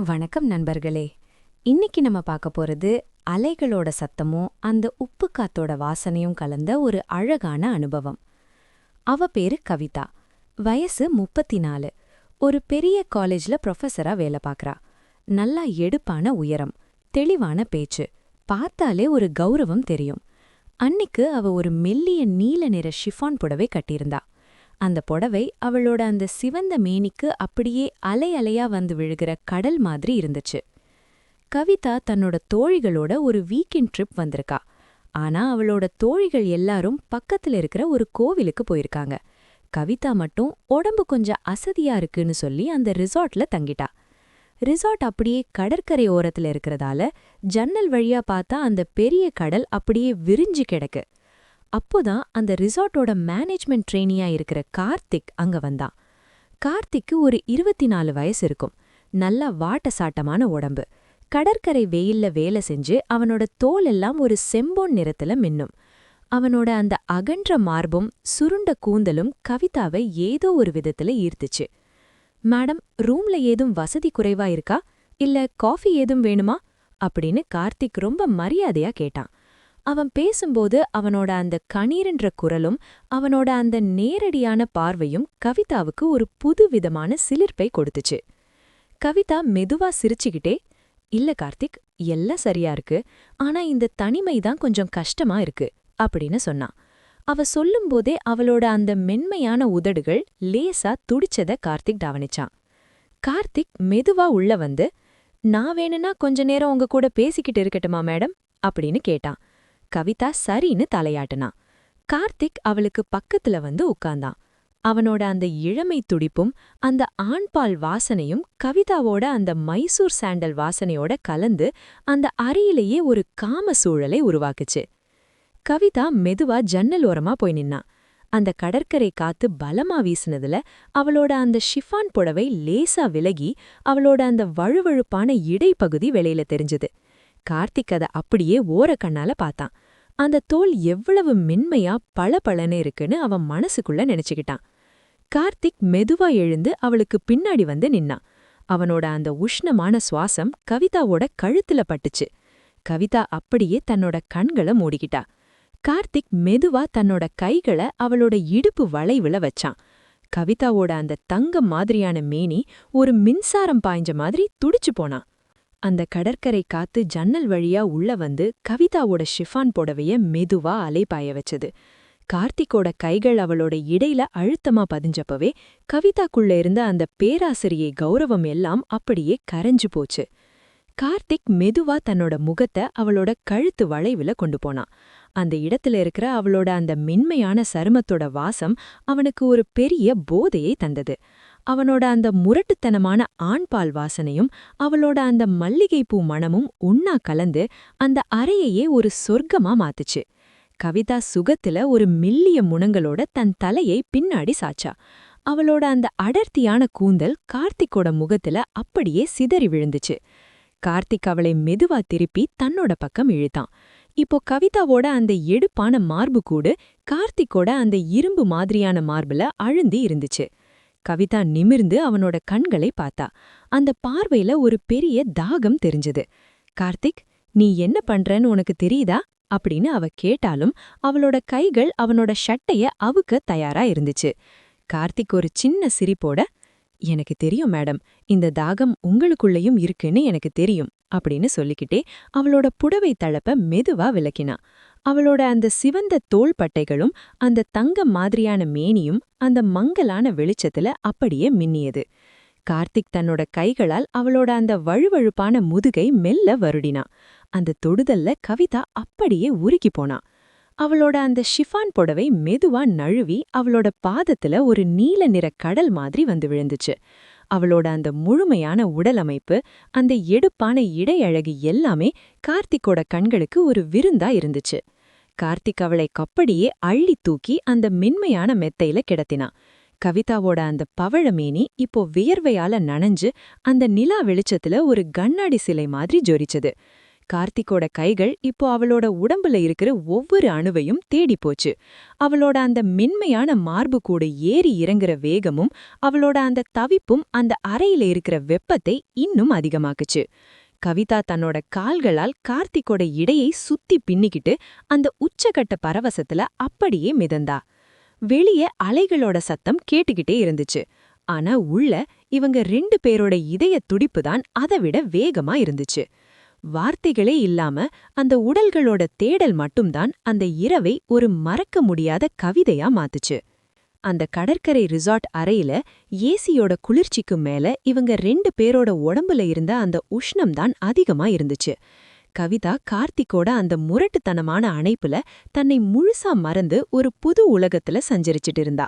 வணக்கம் நண்பர்களே. இன்னைக்கு நம்ம பார்க்க போறது அலைகளோட சத்தமும் அந்த உப்பு காத்தோட வாசனையும் கலந்த ஒரு அழகான அனுபவம். அவ பேரு கவிதா. வயசு 34. ஒரு பெரிய காலேஜ்ல ப்ரொஃபஸரா வேலை பார்க்கறா. நல்லா எடுப்பான உயரம், தெளிவான பேச்சு, பார்த்தாலே ஒரு கௌரவம் தெரியும். அன்னிக்கு அவ ஒரு மெல்லிய நீல நிற ஷிஃபான் புடவை கட்டியிருந்தா. அந்த புடவை அவளோட அந்த சிவந்த மேனிக்கு அப்படியே அலை அலையா வந்து விழுகிற கடல் மாதிரி இருந்துச்சு. கவிதா தன்னோட தோழிகளோட ஒரு வீக்கெண்ட் ட்ரிப் வந்திருக்கா. ஆனா அவளோட தோழிகள் எல்லாரும் பக்கத்துல இருக்கிற ஒரு கோவிலுக்கு போயிருக்காங்க. கவிதா மட்டும் உடம்பு கொஞ்சம் அசதியா இருக்குன்னு சொல்லி அந்த ரிசார்ட்ல தங்கிட்டா. ரிசார்ட் அப்படியே கடற்கரை ஓரத்துல இருக்கிறதால ஜன்னல் வழியா பார்த்தா அந்த பெரிய கடல் அப்படியே விரிஞ்சு கிடக்கு. அப்போதான் அந்த ரிசார்ட்டோட மேனேஜ்மெண்ட் ட்ரெயினியா இருக்கிற கார்த்திக் அங்க வந்தான். கார்த்திக்கு ஒரு 24 வயசு இருக்கும். நல்லா வாட்ட சாட்டமான உடம்பு. கடற்கரை வெயில்ல வேலை செஞ்சு அவனோட தோல் எல்லாம் ஒரு செம்பொன் நிறத்துல மின்னும். அவனோட அந்த அகன்ற மார்பும் சுருண்ட கூந்தலும் கவிதாவை ஏதோ ஒரு விதத்துல ஈர்த்துச்சு. மேடம், ரூம்ல ஏதும் வசதி குறைவா இருக்கா? இல்ல காஃபி ஏதும் வேணுமா? அப்படின்னு கார்த்திக் ரொம்ப மரியாதையா கேட்டான். அவன் பேசும்போது அவனோட அந்த கணீரென்ற குரலும் அவனோட அந்த நேரடியான பார்வையும் கவிதாவுக்கு ஒரு புதுவிதமான சிலிர்ப்பை கொடுத்துச்சு. கவிதா மெதுவா சிரிச்சுக்கிட்டே, இல்ல கார்த்திக், எல்லாம் சரியா இருக்கு. ஆனா இந்த தனிமைதான் கொஞ்சம் கஷ்டமா இருக்கு அப்படின்னு சொன்னான். அவ சொல்லும்போதே அவளோட அந்த மென்மையான உதடுகள் லேசா துடிச்சத கார்த்திக் கவனிச்சான். கார்த்திக் மெதுவா உள்ள வந்து, நான் வேணும்னா கொஞ்ச நேரம் உங்க கூட பேசிக்கிட்டு இருக்கட்டுமா மேடம் அப்படின்னு கேட்டான். கவிதா சரின்னு தலையாட்டுனான். கார்த்திக் அவளுக்கு பக்கத்துல வந்து உட்கார்ந்தான். அவனோட அந்த இளமை துடிப்பும் அந்த ஆண்பால் வாசனையும் கவிதாவோட அந்த மைசூர் சாண்டல் வாசனையோட கலந்து அந்த அறையிலேயே ஒரு காம சூழலை உருவாக்குச்சு. கவிதா மெதுவா ஜன்னல் ஓரமா போய் நின்னா. அந்த கடற்கரை காத்து பலமா வீசினதுல அவளோட அந்த ஷிஃபான் புடவை லேசா விலகி அவளோட அந்த வழுவழுப்பான இடைப்பகுதி வெளியில தெரிஞ்சது. கார்த்திக் அத அப்படியே ஓரக்கண்ணால பார்த்தான். அந்த தோல் எவ்வளவு மென்மையா பளபளன்னு இருக்குன்னு அவன் மனசுக்குள்ள நினைச்சுக்கிட்டான். கார்த்திக் மெதுவா எழுந்து அவளுக்கு பின்னாடி வந்து நின்னான். அவனோட அந்த உஷ்ணமான சுவாசம் கவிதாவோட கழுத்துல பட்டுச்சு. கவிதா அப்படியே தன்னோட கண்களை மூடிக்கிட்டா. கார்த்திக் மெதுவா தன்னோட கைகளை அவளோட இடுப்பு வளைவுல வச்சான். கவிதாவோட அந்த தங்கம் மாதிரியான மேனி ஒரு மின்சாரம் பாய்ஞ்ச மாதிரி துடிச்சு போனான். அந்த கடற்கரை காத்து ஜன்னல் வழியா உள்ள வந்து கவிதாவோட ஷிஃபான் புடவைய மெதுவா அலைபாய வச்சது. கார்த்திக்கோட கைகள் அவளோட இடையில அழுத்தமா பதிஞ்சப்பவே கவிதாக்குள்ள இருந்த அந்த பேராசிரியை கௌரவம் எல்லாம் அப்படியே கரைஞ்சு போச்சு. கார்த்திக் மெதுவா தன்னோட முகத்தை அவளோட கழுத்து வளைவுல கொண்டு போனான். அந்த இடத்துல இருக்கிற அவளோட அந்த மென்மையான சருமத்தோட வாசம் அவனுக்கு ஒரு பெரிய போதையை தந்தது. அவனோட அந்த முரட்டுத்தனமான ஆண்பால் வாசனையும் அவளோட அந்த மல்லிகைப்பூ மணமும் ஒன்னா கலந்து அந்த அறையையே ஒரு சொர்க்கமா மாத்துச்சு. கவிதா சுகத்துல ஒரு மெல்லிய முனங்களோட தன் தலையை பின்னாடி சாச்சா. அவளோட அந்த அடர்த்தியான கூந்தல் கார்த்திக்கோட முகத்துல அப்படியே சிதறி விழுந்துச்சு. கார்த்திக் அவளை மெதுவா திருப்பி தன்னோட பக்கம் இழுத்தான். இப்போ கவிதாவோட அந்த எடுப்பான மார்பு கூடு கார்த்திக்கோட அந்த இரும்பு மாதிரியான மார்புல அழுந்தி இருந்துச்சு. கவிதா நிமிர்ந்து அவனோட கண்களை பார்த்தா. அந்த பார்வையில ஒரு பெரிய தாகம் தெரிஞ்சது. கார்த்திக், நீ என்ன பண்றன்னு உனக்கு தெரியுதா அப்படின்னு அவ கேட்டாலும் அவளோட கைகள் அவனோட ஷட்டைய அவுக்க தயாரா இருந்துச்சு. கார்த்திக் ஒரு சின்ன சிரிப்போட, எனக்கு தெரியும் மேடம், இந்த தாகம் உங்களுக்குள்ளேயும் இருக்குன்னு எனக்கு தெரியும் அப்படின்னு சொல்லிக்கிட்டே அவளோட புடவை தளப்ப மெதுவா விலக்கினா. அவளோட அந்த சிவந்த தோள் பட்டைகளும் அந்த தங்கம் மாதிரியான மேனியும் அந்த மங்கலான வெளிச்சத்துல அப்படியே மின்னியது. கார்த்திக் தன்னோட கைகளால் அவளோட அந்த வழுவழுப்பான முதுகை மெல்ல வருடினா. அந்த தொடுதல்ல கவிதா அப்படியே உருகி போனா. அவளோட அந்த ஷிஃபான் புடவை மெதுவா நழுவி அவளோட பாதத்துல ஒரு நீல நிற கடல் மாதிரி வந்து விழுந்துச்சு. அவளோட அந்த முழுமையான உடலமைப்பு, அந்த எடுப்பான இடையழகு எல்லாமே கார்த்திக்கோட கண்களுக்கு ஒரு விருந்தா இருந்துச்சு. கார்த்திக் அவளை கப்படியே அள்ளி தூக்கி அந்த மென்மையான மெத்தையில கிடத்தினான். கவிதாவோட அந்த பவழமேனி இப்போ வியர்வையால நனைஞ்சு அந்த நிலா வெளிச்சத்துல ஒரு கண்ணாடி சிலை மாதிரி ஜொரிச்சது. கார்த்திக்கோட கைகள் இப்போ அவளோட உடம்புல இருக்கிற ஒவ்வொரு அணுவையும் தேடி போச்சு. அவளோட அந்த மென்மையான மார்பு கூட ஏறி இறங்குற வேகமும் அவளோட அந்த தவிப்பும் அந்த அறையில இருக்கிற வெப்பத்தை இன்னும் அதிகமாக்குச்சு. கவிதா தன்னோட கால்களால் கார்த்திக்கோட இடையை சுத்தி பின்னிக்கிட்டு அந்த உச்சகட்ட பரவசத்துல அப்படியே மிதந்தா. வெளியே அலைகளோட சத்தம் கேட்டுக்கிட்டே இருந்துச்சு. ஆனா உள்ள இவங்க 2 பேரோட இதய துடிப்பு தான் அதை விட வேகமா இருந்துச்சு. வார்த்தைகளே இல்லாம அந்த உடல்களோட தேடல் மட்டும்தான் அந்த இரவை ஒரு மறக்க முடியாத கவிதையா மாத்துச்சு. அந்த கடற்கரை ரிசார்ட் அறையில ஏசியோட குளிர்ச்சிக்கு மேல இவங்க 2 பேரோட உடம்புல இருந்த அந்த உஷ்ணம் தான் அதிகமா இருந்துச்சு. கவிதா கார்த்திக்கோட அந்த முரட்டுத்தனமான அணைப்புல தன்னை முழுசா மறந்து ஒரு புது உலகத்துல சஞ்சரிச்சிட்டு இருந்தா.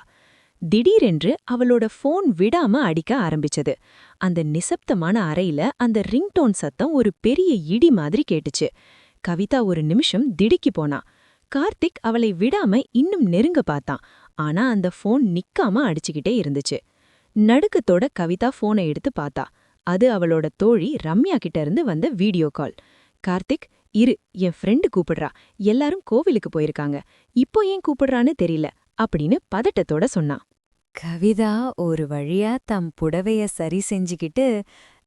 திடீரென்று அவளோட போன் விடாம அடிக்க ஆரம்பிச்சது. அந்த நிசப்தமான அறையில அந்த ரிங்டோன் சத்தம் ஒரு பெரிய இடி மாதிரி கேட்டுச்சு. கவிதா ஒரு நிமிஷம் திடுக்கி போனா. கார்த்திக் அவளை விடாம இன்னும் நெருங்க பார்த்தான். ஆனா அந்த போன் நிக்காம அடிச்சுக்கிட்டே இருந்துச்சு. நடுக்கத்தோட கவிதா போனை எடுத்து பார்த்தா. அது அவளோட தோழி ரம்யா கிட்ட இருந்து வந்த வீடியோ கால். கார்த்திக், இரு, என் ஃப்ரெண்டு கூப்பிடுறா. எல்லாரும் கோவிலுக்கு போயிருக்காங்க. இப்போ ஏன் கூப்பிடுறான்னு தெரியல அப்படின்னு பதட்டத்தோட சொன்னான். கவிதா ஒரு வழியா தம் புடவைய சரி செஞ்சுக்கிட்டு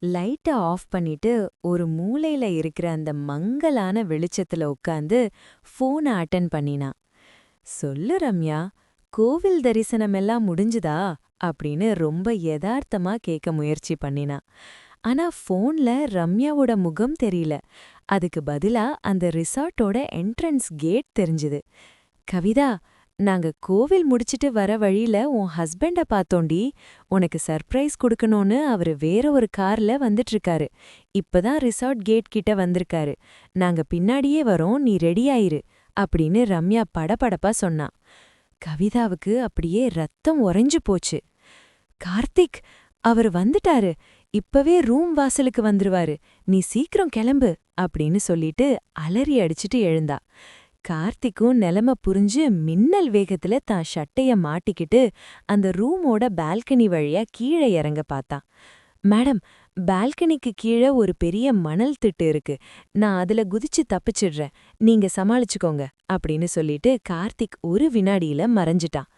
லைட்ட ஆஃப் பண்ணிட்டு ஒரு மூலையில இருக்கிற அந்த மங்கலான வெளிச்சத்துல உட்காந்து போன அட்டன் பண்ணினா. சொல்லு ரம்யா, கோவில் தரிசனமெல்லாம் முடிஞ்சுதா அப்படின்னு ரொம்ப யதார்த்தமா கேட்க முயற்சி பண்ணினா. ஆனா போன்ல ரம்யாவோட முகம் தெரியல. அதுக்கு பதிலா அந்த ரிசார்ட்டோட என்ட்ரன்ஸ் கேட் தெரிஞ்சுது. கவிதா, நாங்க கோவில் முடிச்சிட்டு வர வழியில உன் ஹஸ்பண்ட பாத்தோண்டி. உனக்கு சர்ப்ரைஸ் கொடுக்கணும்னு அவரு வேற ஒரு கார்ல வந்துட்டு-இருக்காரு. இப்பதான் ரிசார்ட் கேட் கிட்ட வந்திருக்காரு. நாங்க பின்னாடியே வரோம், நீ ரெடியாயிரு அப்படின்னு ரம்யா படபடப்பா சொன்னா. கவிதாவுக்கு அப்படியே ரத்தம் உறைஞ்சு போச்சு. கார்த்திக், அவர் வந்துட்டாரு. இப்பவே ரூம் வாசலுக்கு வந்துருவாரு. நீ சீக்கிரம் கிளம்பு அப்படின்னு சொல்லிட்டு அலறி அடிச்சிட்டு எழுந்தா. கார்த்திக்கும் நிலைமை புரிஞ்சு மின்னல் வேகத்துல தான் ஷட்டைய மாட்டிக்கிட்டு அந்த ரூமோட பால்கனி வழியா கீழே இறங்க பார்த்தான். மேடம், பால்கனிக்கு கீழே ஒரு பெரிய மணல் திட்டு இருக்கு. நான் அதுல குதிச்சு தப்பிச்சிடுறேன். நீங்க சமாளிச்சுக்கோங்க அப்படின்னு சொல்லிட்டு கார்த்திக் ஒரு வினாடியில மறைஞ்சிட்டான்.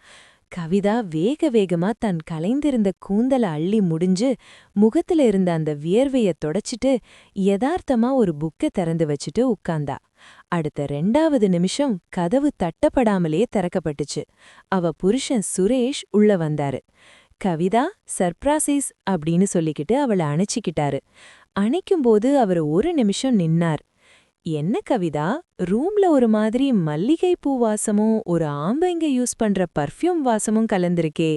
கவிதா வேக வேகமா தன் கலைந்திருந்த கூந்தல அள்ளி முடிஞ்சு முகத்துல இருந்த அந்த வியர்வைய தொடச்சிட்டு யதார்த்தமா ஒரு புக்கை திறந்து வச்சுட்டு உட்கார்ந்தா. அடுத்த 2வது நிமிஷம் கதவு தட்டப்படாமலே திறக்கப்பட்டுச்சு. அவ புருஷன் சுரேஷ் உள்ள வந்தாரு. கவிதா, சர்ப்ரைஸ் அப்படின்னு சொல்லிக்கிட்டு அவளை அணைச்சிக்கிட்டாரு. அணைக்கும்போது அவர் ஒரு நிமிஷம் நின்னார். என்ன கவிதா, ரூம்ல ஒரு மாதிரி மல்லிகைப்பூ வாசமும் ஒரு ஆம்பைங்க யூஸ் பண்ற பர்ஃப்யூம் வாசமும் கலந்திருக்கே,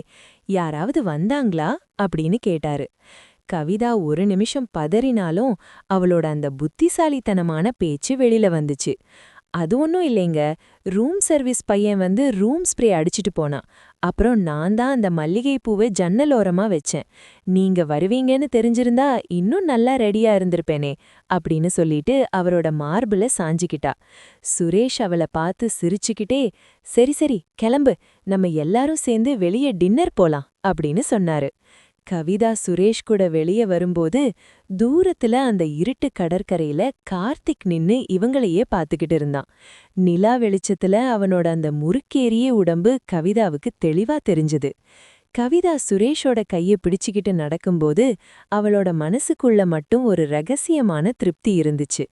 யாராவது வந்தாங்களா அப்படின்னு கேட்டாரு. கவிதா ஒரு நிமிஷம் பதறினாலும் அவளோட அந்த புத்திசாலித்தனமான பேச்சு வெளியில வந்துச்சு. அது ஒன்னும் இல்லைங்க, ரூம் சர்வீஸ் பையன் வந்து ரூம் ஸ்ப்ரே அடிச்சிட்டு போனான். அப்புறம் நான் தான் அந்த மல்லிகைப்பூவை ஜன்னலோரமா வச்சேன். நீங்க வருவீங்கன்னு தெரிஞ்சிருந்தா இன்னும் நல்லா ரெடியா இருந்திருப்பேனே அப்படின்னு சொல்லிட்டு அவரோட மார்புல சாஞ்சிக்கிட்டா. சுரேஷ் அவளை பார்த்து சிரிச்சுக்கிட்டே, சரி சரி கிளம்பு, நம்ம எல்லாரும் சேர்ந்து வெளியே டின்னர் போலாம் அப்படின்னு சொன்னாரு. கவிதா சுரேஷ் கூட வெளியே வரும்போது தூரத்துல அந்த இருட்டு கடற்கரையில கார்த்திக் நின்னு இவங்களையே பாத்துக்கிட்டு இருந்தான். நிலா வெளிச்சத்துல அவனோட அந்த முறுக்கேறிய உடம்பு கவிதாவுக்கு தெளிவா தெரிஞ்சது. கவிதா சுரேஷோட கையை பிடிச்சுக்கிட்டு நடக்கும்போது அவளோட மனசுக்குள்ள மட்டும் ஒரு ரகசியமான திருப்தி இருந்துச்சு.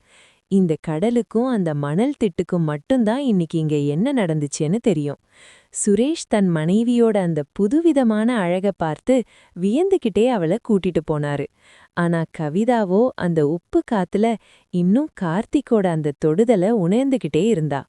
இந்த கடலுக்கும் அந்த மணல் திட்டுக்கும் மட்டும்தான் இன்னைக்கு இங்க என்ன நடந்துச்சுன்னு தெரியும். சுரேஷ் தன் மனைவியோட அந்த புதுவிதமான அழக பார்த்து வியந்துகிட்டே அவளை கூட்டிட்டு போனாரு. ஆனா கவிதாவோ அந்த உப்பு காத்துல இன்னும் கார்த்திக்கோட அந்த தொடுதலை உணர்ந்துகிட்டே இருந்தா.